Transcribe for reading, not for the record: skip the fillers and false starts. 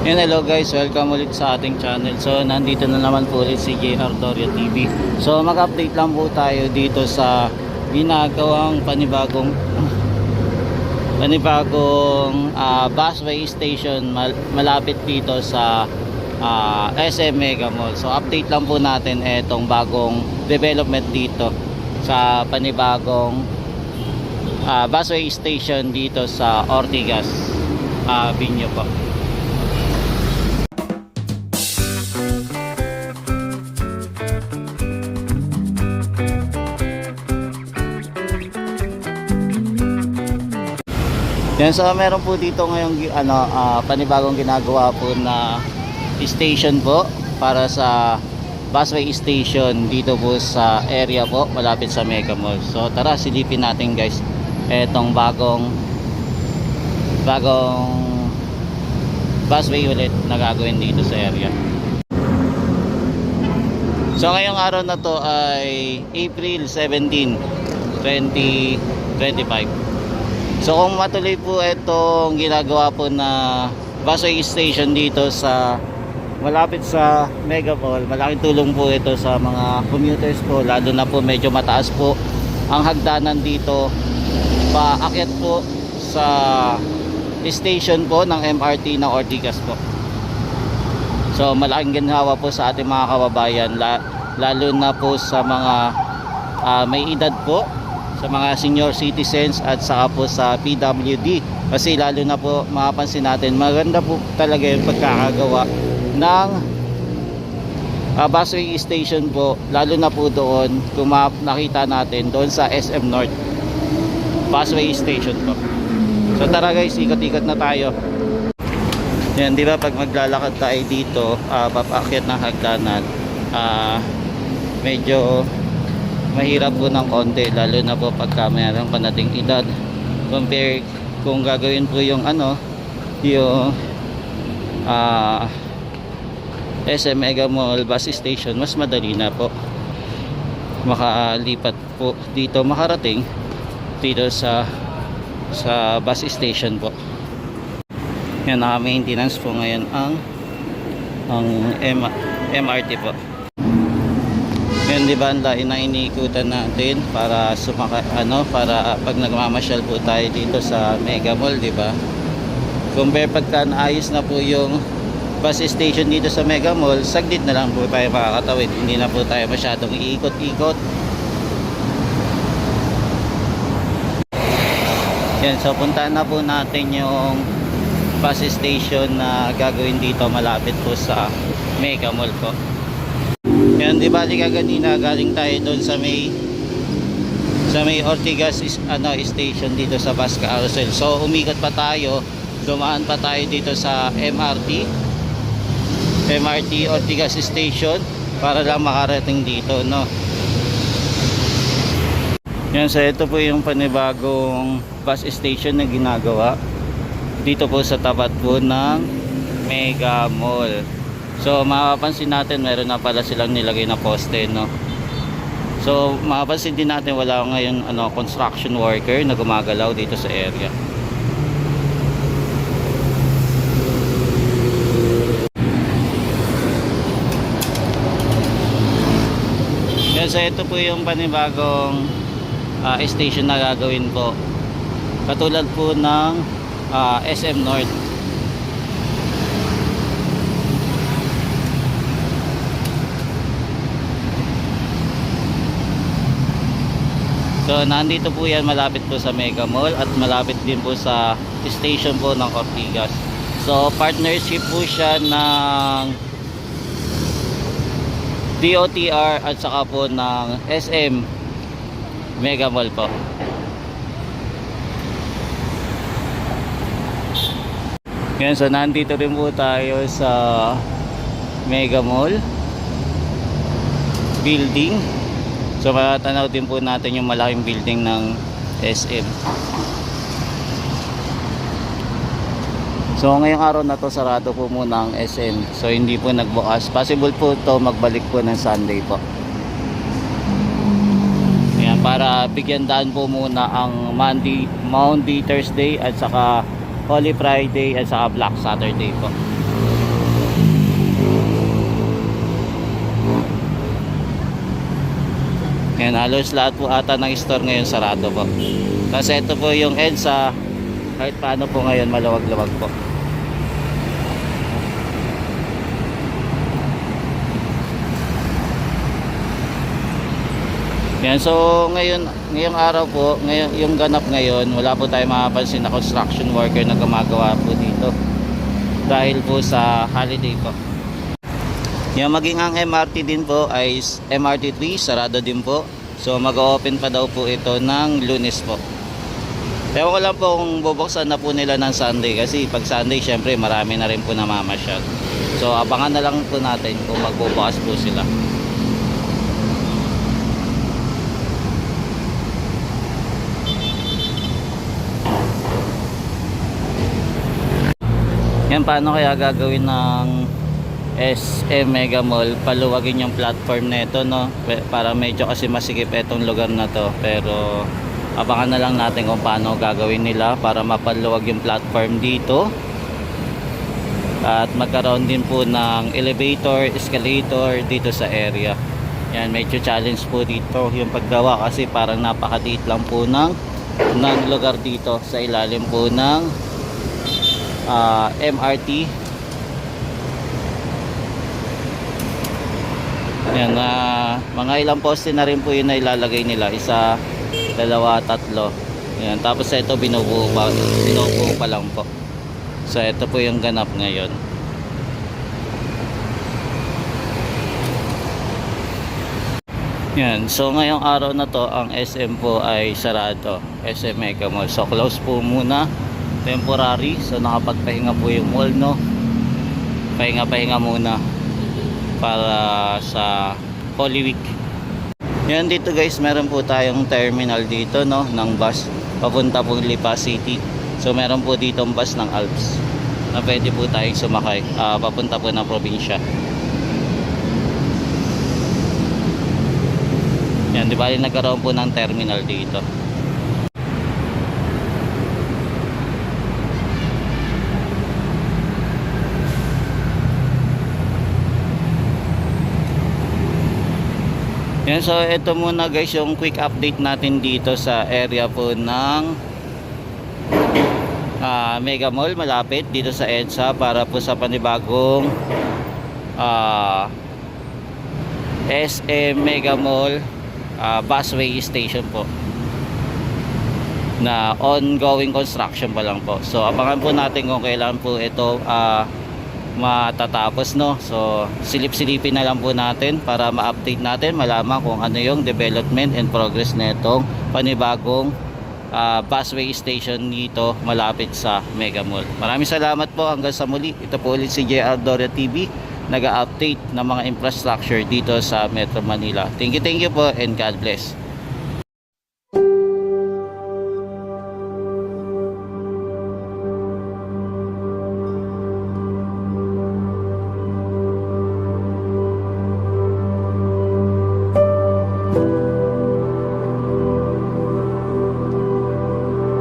Hello guys, welcome ulit sa ating channel. So nandito na naman po ulit si JR Doria TV. So mag-update lang po tayo dito sa ginagawang panibagong busway station malapit dito sa SM Mega Mall. So update lang po natin etong bagong development dito sa panibagong busway station dito sa Ortigas Avenue po. Yan, so meron po dito ngayong panibagong ginagawa po na station po para sa busway station dito po sa area po malapit sa Mega Mall. So tara, silipin natin guys etong bagong busway ulit na gagawin dito sa area. So ngayong araw na to ay April 17, 2025. So kung matuloy po itong ginagawa po na busway station dito sa malapit sa Mega Mall, malaking tulong po ito sa mga commuters po, lalo na po medyo mataas po ang hagdanan dito paakyat po sa station po ng MRT ng Ortigas po. So malaking ginhawa po sa ating mga kababayan, lalo na po sa mga may edad po, sa mga senior citizens at saka po sa PWD, kasi lalo na po mapapansin natin maganda po talaga yung pagkakagawa ng busway station po, lalo na po doon kung nakita natin doon sa SM North busway station po. So tara guys, ikot-ikot na tayo. Yan, di ba pag maglalakad tayo dito papaakyat ng hagdanan, medyo mahirap po ng konti, lalo na po pagka mayroon pa nating edad, compare kung gagawin po yung yung SM Mega Mall bus station, mas madali na po makalipat po dito, makarating dito sa bus station po. Yan, naka-maintenance po ngayon ang MRT po. Yan, di ba, ang lain na iniikutan natin para para pag nagmamasyal po tayo dito sa Mega Mall, di ba? Compare pagka naayos na po yung bus station dito sa Mega Mall, saglit na lang po tayo makakatawid, hindi na po tayo masyadong iikot-ikot. Yan, so puntahan na po natin yung bus station na gagawin dito malapit po sa Mega Mall po. Yan, di ba, kanina galing tayo doon sa may Ortigas station dito sa bus carousel. So umikot pa tayo, dumaan pa tayo dito sa MRT Ortigas station para lang makarating dito, no. Yan, so ito po yung panibagong bus station na ginagawa dito po sa tapat po ng Mega Mall. So mapapansin natin meron na pala silang nilagay na poste, no. So mapapansin din natin wala ngayon construction worker na gumagalaw dito sa area. Yan, so ito po yung panibagong station na gagawin po, katulad po ng SM North. So nandito po yan malapit po sa Mega Mall at malapit din po sa station po ng Ortigas. So partnership po siya ng DOTR at saka po ng SM Mega Mall po. Yan, so nandito rin po tayo sa Mega Mall building. So matanaw din po natin yung malaking building ng SM. So ngayong araw na to sarado po muna ang SM. So hindi po nagbukas. Possible po to magbalik po ng Sunday po. Ayan, para bigyan daan po muna ang Monday, Thursday at saka Holy Friday at saka Black Saturday po. Yan, halos lahat po ata ng store ngayon sarado po. Kasi ito po yung EDSA, kahit paano po ngayon maluwag-luwag po. Yan, so ngayong araw po, yung ganap ngayon, wala po tayong mapapansin na construction worker na gumagawa po dito. Dahil po sa holiday po. Yan, maging ang MRT din po ay MRT 3, sarado din po. So mag-open pa daw po ito ng Lunes po. Ewan ko lang po kung bubuksan na po nila ng Sunday, kasi pag Sunday syempre marami na rin po namamasyal. So abangan na lang po natin kung magbubukas po sila. Yan, paano kaya gagawin ng SM Mega Mall, paluwagin yung platform nito, no? Para medyo kasi masikip itong lugar na to. Pero abangan na lang natin kung paano gagawin nila para mapaluwag yung platform dito. At magkaroon din po ng elevator, escalator dito sa area. Yan, medyo challenge po dito yung paggawa kasi parang napakaliit lang po ng lugar dito sa ilalim po ng MRT. Yan, mga ilang poste na rin po yun na ilalagay nila, 1, 2, 3. Yan, tapos ito binubuo pa lang po. So ito po yung ganap ngayon. Yan, so ngayong araw na to ang SM po ay sarado, SM Mega Mall. So close po muna, temporary. So nakapagpahinga po yung mall, no? Pahinga muna para sa Holy Week. Yan, dito guys, meron po tayong terminal dito, no, ng bus papunta po Lipa City. So meron po dito ang bus ng Alps na pwede po tayong sumakay papunta po ng probinsya. Yan, di ba, nagkaroon po ng terminal dito. Yan, so ito muna guys yung quick update natin dito sa area po ng Mega Mall malapit dito sa EDSA para po sa panibagong SM Mega Mall busway station po na ongoing construction pa lang po. So abangan po natin kung kailan po ito matatapos, no? So silip-silipin na lang po natin para ma-update natin, malaman kung ano yung development and progress nitong panibagong busway station dito malapit sa Mega Mall. Maraming salamat po, hanggang sa muli. Ito po ulit si JR Doria TV, nag-update ng mga infrastructure dito sa Metro Manila. Thank you po and God bless.